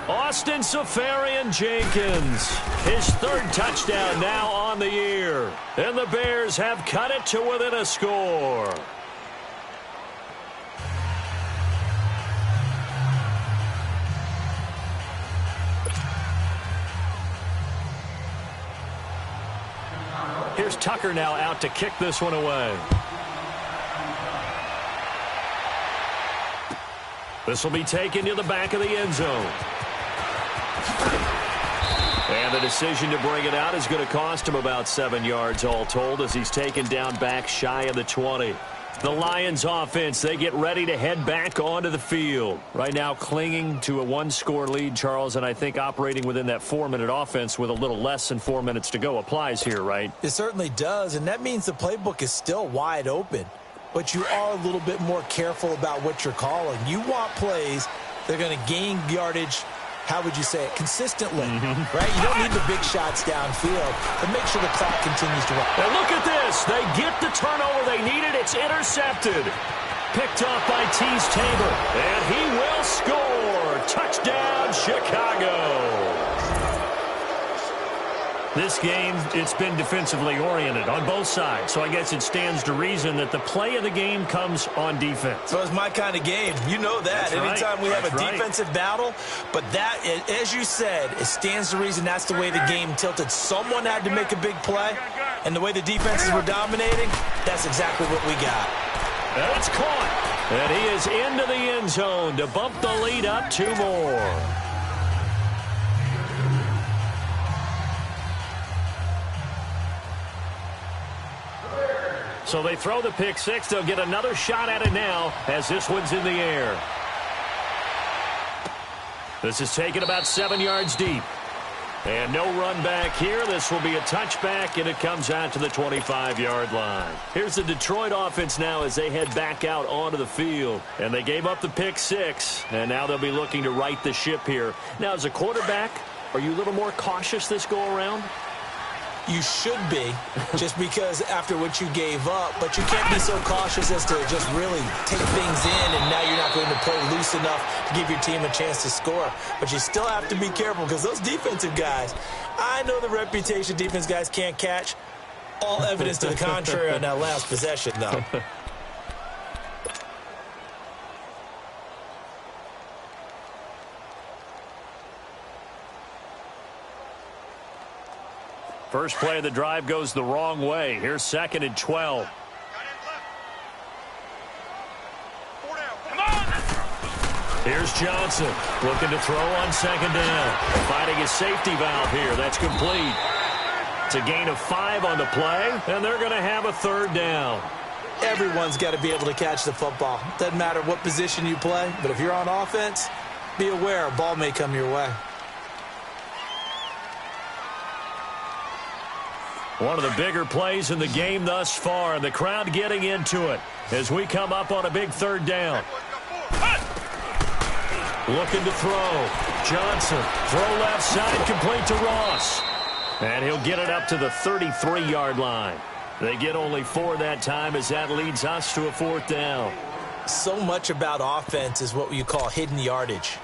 B: Austin Safarian Jenkins, his third touchdown now on the year. And the Bears have cut it to within a score. Here's Tucker now out to kick this one away. This will be taken to the back of the end zone. And the decision to bring it out is going to cost him about 7 yards all told as he's taken down back shy of the 20. The Lions offense, they get ready to head back onto the field. Right now clinging to a one-score lead, Charles, and I think operating within that 4-minute offense with a little less than 4 minutes to go applies here, right?
C: It certainly does, and that means the playbook is still wide open. But you are a little bit more careful about what you're calling. You want plays that are going to gain yardage, how would you say it, consistently, right? You don't need the big shots downfield, but make sure the clock continues to run.
B: And look at this. They get the turnover they needed. It's intercepted. Picked off by Tease Tabor. And he will score. Touchdown, Chicago. This game, it's been defensively oriented on both sides, so I guess it stands to reason that the play of the game comes on defense.
C: So it's my kind of game. You know that.
B: That's
C: anytime
B: right.
C: we have
B: That's
C: a defensive battle, but that, as you said, it stands to reason that's the way the game tilted. Someone had to make a big play, and the way the defenses were dominating, that's exactly what we got.
B: And it's caught. And he is into the end zone to bump the lead up 2 more. So they throw the pick six. They'll get another shot at it now as this one's in the air. This is taken about 7 yards deep. And no run back here. This will be a touchback, and it comes out to the 25-yard line. Here's the Detroit offense now as they head back out onto the field. And they gave up the pick six, and now they'll be looking to right the ship here. Now, as a quarterback, are you a little more cautious this go-around?
C: You should be, just because after what you gave up, but you can't be so cautious as to just really take things in, and now you're not going to play loose enough to give your team a chance to score. But you still have to be careful because those defensive guys, I know the reputation defense guys can't catch. All evidence to the contrary on that last possession, though.
B: First play of the drive goes the wrong way. Here's 2nd and 12. Here's Johnson looking to throw on second down. Finding his safety valve here. That's complete. It's a gain of 5 on the play, and they're going to have a third down.
C: Everyone's got to be able to catch the football. Doesn't matter what position you play, but if you're on offense, be aware a ball may come your way.
B: One of the bigger plays in the game thus far, and the crowd getting into it as we come up on a big third down. Looking to throw. Johnson, throw left side, complete to Ross. And he'll get it up to the 33-yard line. They get only 4 that time as that leads us to a fourth down.
C: So much about offense is what you call hidden yardage.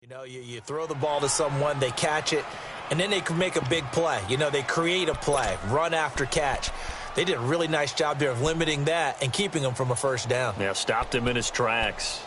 C: You know, you throw the ball to someone, they catch it, and then they can make a big play. You know, they create a play, run after catch. They did a really nice job there of limiting that and keeping him from a first down.
B: Yeah, stopped him in his tracks.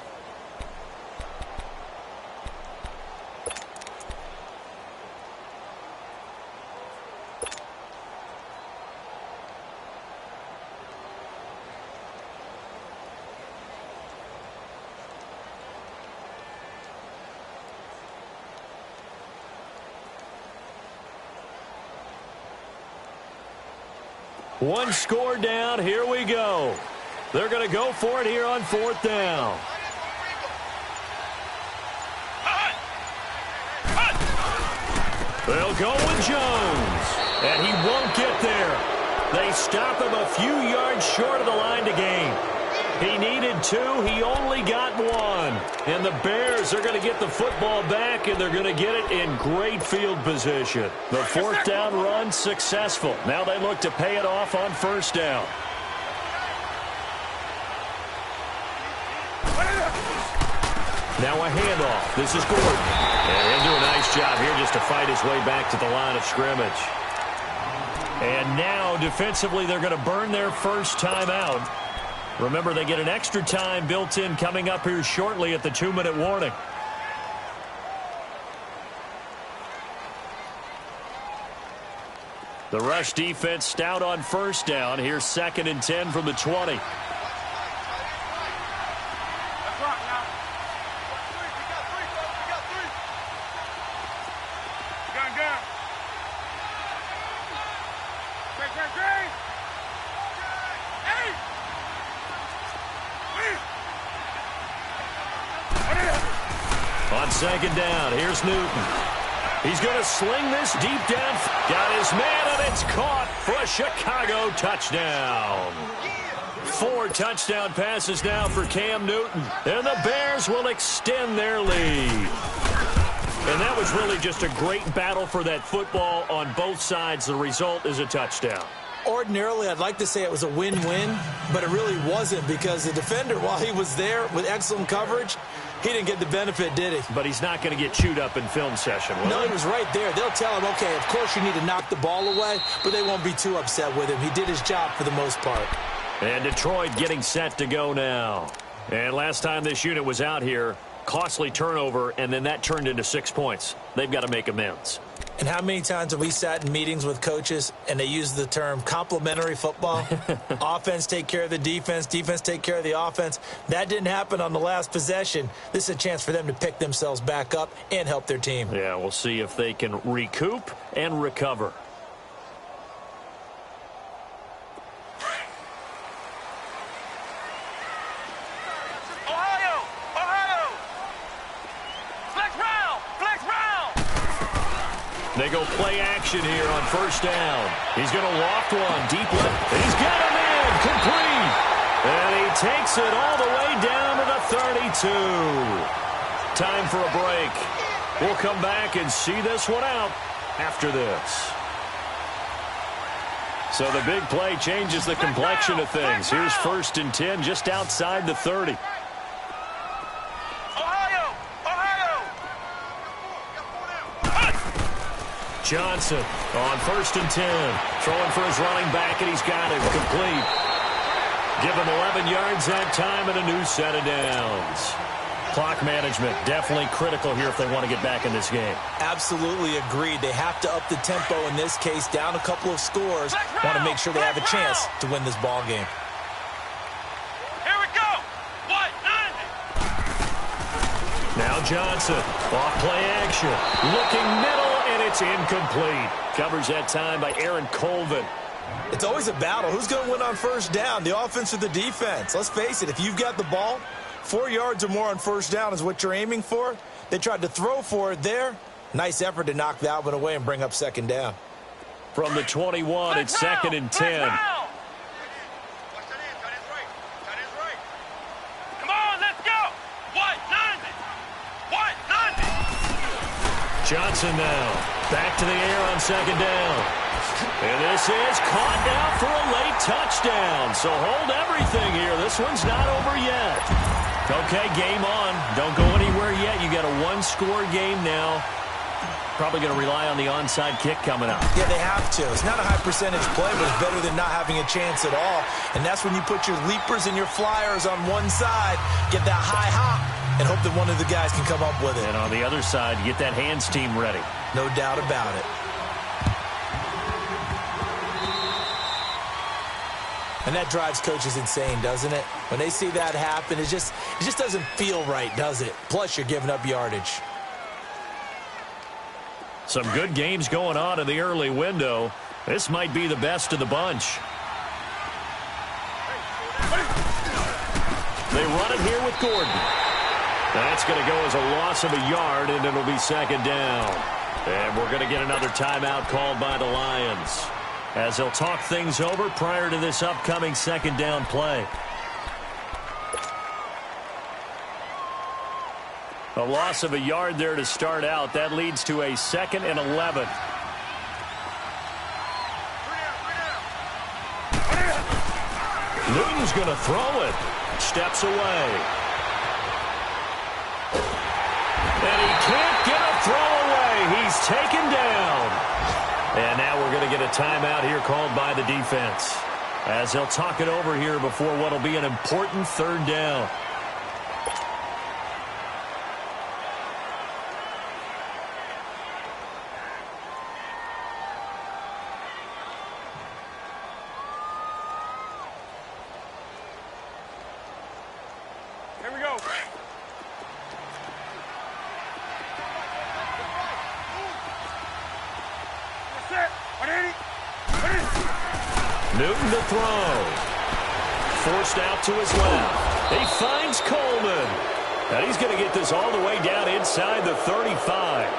B: One score down. Here we go. They're going to go for it here on fourth down. They'll go with Jones, and he won't get there. They stop him a few yards short of the line to gain. He needed 2. He only got 1. And the Bears are going to get the football back, and they're going to get it in great field position. The fourth down run successful. Now they look to pay it off on first down. Now a handoff. This is Gordon. And he'll do a nice job here just to fight his way back to the line of scrimmage. And now defensively they're going to burn their first time out. Remember, they get an extra time built in coming up here shortly at the 2-minute warning. The rush defense stout on first down. Here's 2nd and 10 from the 20. On second down, here's Newton. He's going to sling this deep down. Got his man, and it's caught for a Chicago touchdown. 4 touchdown passes now for Cam Newton. And the Bears will extend their lead. And that was really just a great battle for that football on both sides. The result is a touchdown.
C: Ordinarily, I'd like to say it was a win-win, but it really wasn't because the defender, while he was there with excellent coverage, he didn't get the benefit, did he?
B: But he's not going to get chewed up in film session, will
C: No,
B: he?
C: he was right there. They'll tell him, okay, of course you need to knock the ball away, but they won't be too upset with him. He did his job for the most part.
B: And Detroit getting set to go now. And last time this unit was out here, costly turnover, and then that turned into 6 points. They've got to make amends.
C: And how many times have we sat in meetings with coaches and they use the term complementary football? Offense take care of the defense, defense take care of the offense. That didn't happen on the last possession. This is a chance for them to pick themselves back up and help their team.
B: Yeah, we'll see if they can recoup and recover. They go play action here on first down. He's going to loft one deep left, and he's got him in, complete. And he takes it all the way down to the 32. Time for a break. We'll come back and see this one out after this. So the big play changes the complexion of things. Here's 1st and 10 just outside the 30. Johnson on 1st and 10. Throwing for his running back, and he's got it complete. Give him 11 yards that time and a new set of downs. Clock management definitely critical here if they want to get back in this game.
C: Absolutely agreed. They have to up the tempo in this case, down a couple of scores. Want to make sure they have a chance to win this ball game.
D: Here we go. What? 90.
B: Now Johnson, off play action. Looking middle, and it's incomplete. Covers that time by Aaron Colvin.
C: It's always a battle. Who's going to win on first down, the offense or the defense? Let's face it, if you've got the ball, 4 yards or more on first down is what you're aiming for. They tried to throw for it there. Nice effort to knock that one away and bring up second down.
B: From the 21, it's 2nd and 10.
D: Watch that in. Got his right. Got his right. Come on, let's go. What? 90. What? 90.
B: Johnson now. Back to the air on second down. And this is caught now for a late touchdown. So hold everything here. This one's not over yet. Okay, game on. Don't go anywhere yet. You got a one-score game now. Probably going to rely on the onside kick coming up.
C: Yeah, they have to. It's not a high percentage play, but it's better than not having a chance at all. And that's when you put your leapers and your flyers on one side, get that high hop, and hope that one of the guys can come up with it.
B: And on the other side, get that hands team ready.
C: No doubt about it. And that drives coaches insane, doesn't it? When they see that happen, it just doesn't feel right, does it? Plus, you're giving up yardage.
B: Some good games going on in the early window. This might be the best of the bunch. They run it here with Gordon. That's going to go as a loss of a yard, and it'll be second down. And we're going to get another timeout called by the Lions, as they'll talk things over prior to this upcoming second down play. A loss of a yard there to start out. That leads to a 2nd and 11. Newton's going to throw it. Steps away. And he can't get a throw away. He's taken down. And now we're going to get a timeout here called by the defense, as they'll talk it over here before what will be an important third down.
D: Here we go.
B: Newton to throw. Forced out to his left. He finds Coleman. And he's going to get this all the way down inside the 35.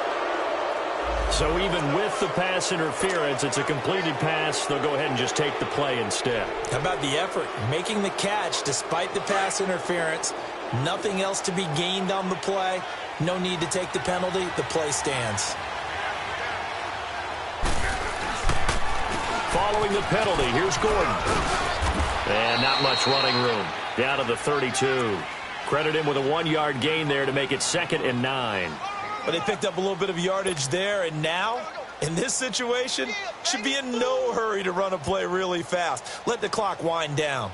B: So even with the pass interference, it's a completed pass. They'll go ahead and just take the play instead.
C: How about the effort? Making the catch despite the pass interference. Nothing else to be gained on the play. No need to take the penalty. The play stands.
B: Following the penalty, here's Gordon. And not much running room. Down to the 32. Credit him with a 1-yard gain there to make it 2nd and 9.
C: But they picked up a little bit of yardage there, and now, in this situation, should be in no hurry to run a play really fast. Let the clock wind down.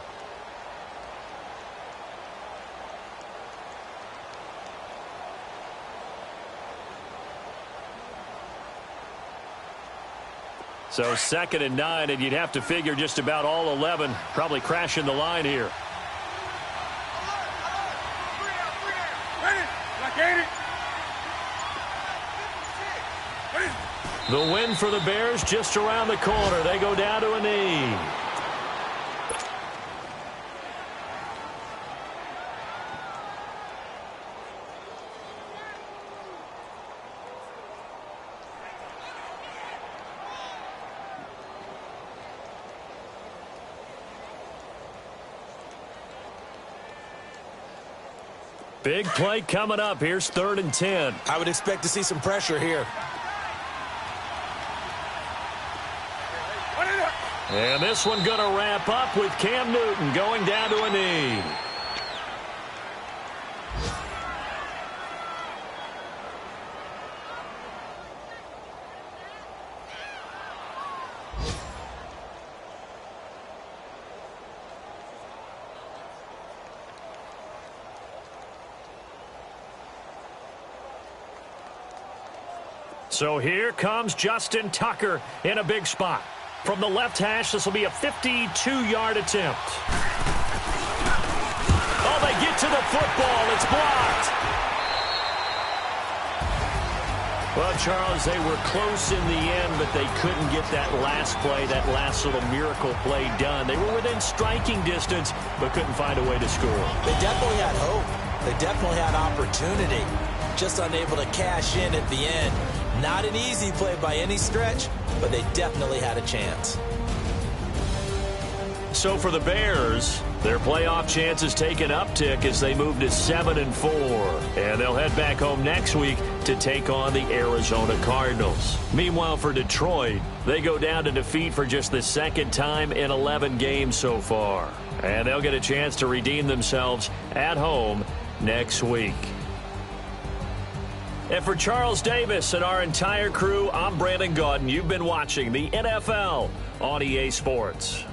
B: So 2nd and 9, and you'd have to figure just about all 11 probably crashing the line here. The win for the Bears just around the corner. They go down to a knee. Big play coming up. Here's 3rd and 10.
C: I would expect to see some pressure here.
B: And this one going to wrap up with Cam Newton going down to a knee. So here comes Justin Tucker in a big spot. From the left hash, this will be a 52-yard attempt. Oh, they get to the football. It's blocked. Well, Charles, they were close in the end, but they couldn't get that last play, that last little miracle play done. They were within striking distance, but couldn't find a way to score.
C: They definitely had hope. They definitely had opportunity. Just unable to cash in at the end. Not an easy play by any stretch, but they definitely had a chance.
B: So for the Bears, their playoff chances take an uptick as they move to 7-4. And they'll head back home next week to take on the Arizona Cardinals. Meanwhile, for Detroit, they go down to defeat for just the 2nd time in 11 games so far. And they'll get a chance to redeem themselves at home next week. And for Charles Davis and our entire crew, I'm Brandon Gaudin. You've been watching the NFL on EA Sports.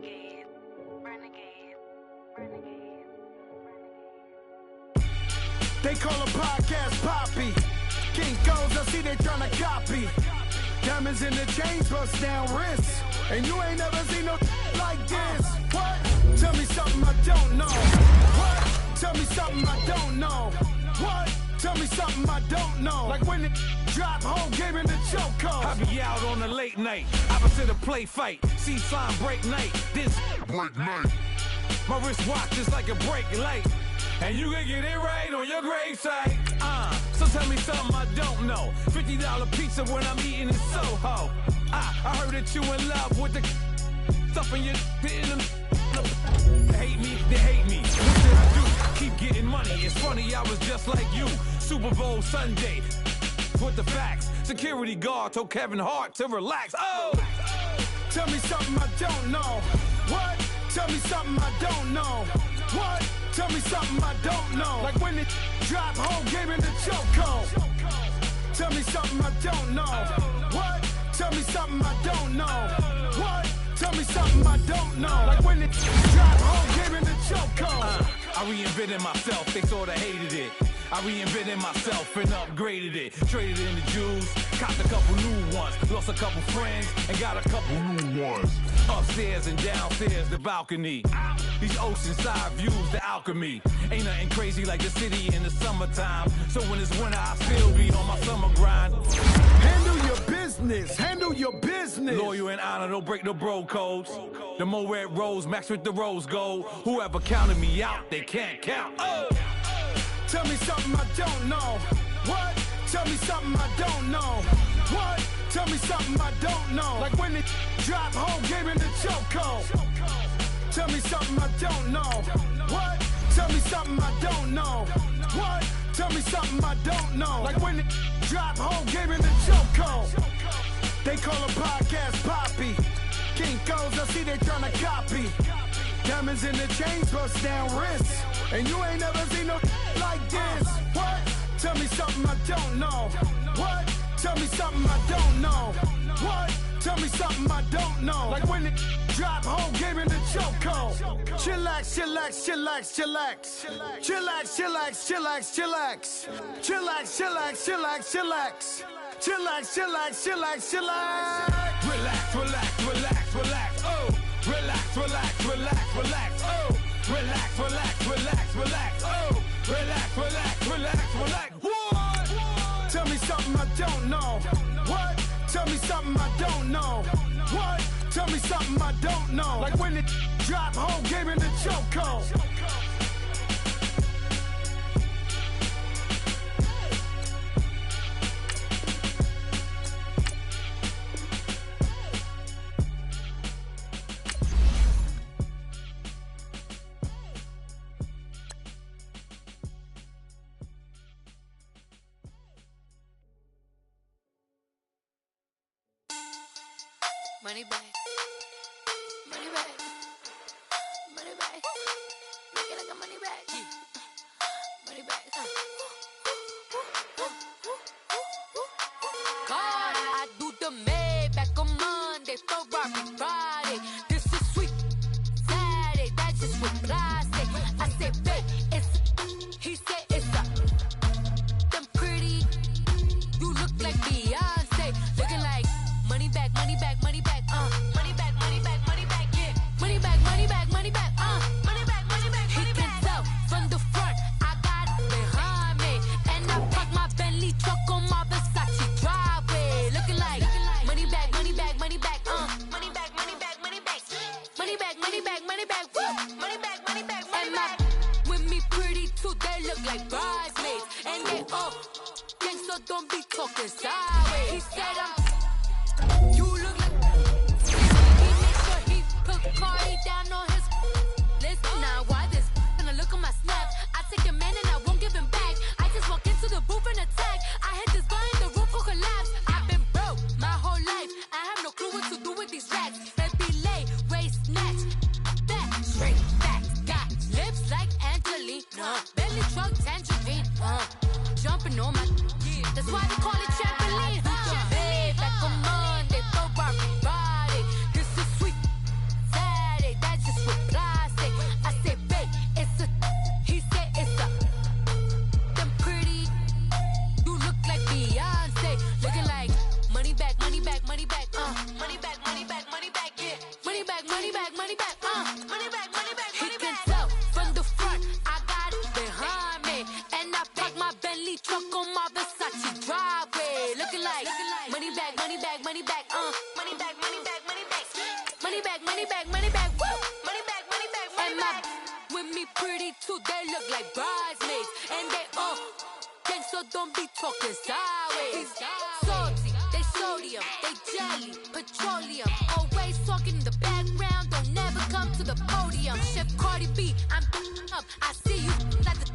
E: Renegade, renegade, renegade, renegade.
A: They call a podcast Poppy. King goes, I see they tryna copy. Diamonds in the chains, bust down wrists. And you ain't never seen no like this. What? Tell me something I don't know. What? Tell me something I don't know. What? Tell me something I don't know. Like when it drop, whole game in the chokehold.
F: I be out on a late night, opposite a play fight. See sign break night, this break night. My wristwatch is like a brake light. And you can get it right on your gravesite. So tell me something I don't know. $50 pizza when I'm eating in Soho. I heard that you in love with the stuff in your hitting them. They hate me. What should I do? Keep getting money. It's funny, I was just like you. Super Bowl Sunday. With the facts. Security guard told Kevin Hart to relax. Oh!
A: Tell me something I don't know. What? Tell me something I don't know. What? Tell me something I don't know. Like when it drop, whole game in the chokehold. Tell me something I don't know. What? Tell me something I don't know. What? Tell me something I don't know. Like when it drop, whole game in the chokehold.
F: I reinvented myself, they sorta hated it. I reinvented myself and upgraded it. Traded in the Jews, copped a couple new ones. Lost a couple friends and got a couple new ones. Upstairs and downstairs, the balcony. These oceanside views, the alchemy. Ain't nothing crazy like the city in the summertime. So when it's winter, I still be on my summer grind.
A: Handle your business, handle your business.
F: Loyal and honor, don't break the bro codes. The more red rose, max with the rose gold. Whoever counted me out, they can't count. Oh!
A: Tell me something I don't know. What? Tell me something I don't know. What? Tell me something I don't know. Like when it drop, whole game in the chokehold. Tell me something I don't know. What? Tell me something I don't know. What? Tell me something I don't know. Like when it drop, whole game in the chokehold. They call a podcast Poppy. King goes, I see they tryna copy. Diamonds in the chains, bust down wrists. And you ain't never seen no like this. What? Tell me something I don't know. What? Tell me something I don't know. What? Tell me something I don't know. Like when it drop, whole game in the chokehold. Chillax, chillax, chillax, chillax. Chillax, chillax, chillax, chillax. Chillax, chillax, chillax, chillax. Chillax, chillax, chillax, chillax.
F: Relax, relax, relax, relax. Oh! Relax, relax, relax, relax. Oh! Relax, relax, relax, relax. Oh! Relax, relax, relax, relax. What?
A: Tell me something I don't know. What? Tell me something I don't know. What? Tell me something I don't know. Like when it drop, whole game in the chokehold.
E: Money back, money back, money back. Make it like a money back, money back. God, I do the Maybach on Monday, Ferrari Friday. This is sweet Saturday, that's just with plastic. I said, babe, it's, he said it's a. Them pretty, you look like Beyonce, looking like money back, money back, money back. Money back, money back, money back, yeah. Money back, money back, money back, money back, money back, money back. He can tell from the front, I got it behind me. And I park my Bentley truck on my Versace driveway. Looking like money back, money back, money back, money back, money back, money back. Money back, money back, money back, money back, money back, money back. With me pretty too, they look like bridesmaids. And they all gang, so don't be talking sideways. He said you look like he made sure he put Cardi down on his list. Now why this gonna look at my snap? I take a man and I won't give him back. I just walk into the booth and attack. I hit this guy in the roof will collapse. I've been broke my whole life. I have no clue what to do with these racks. Baby lay, waist snatch, back straight back. Got lips like Angelina, belly truck tangerine. Jumping on my, that's why they call it trampoline. Babe, like a Monday, Ferrari Friday. This is sweet Saturday, bridesmaids, and they all gang, so don't be talking sideways. Salty, they sodium, they jelly, petroleum. Always talking in the background, don't never come to the podium. Chef Cardi B, I'm up. I see you like the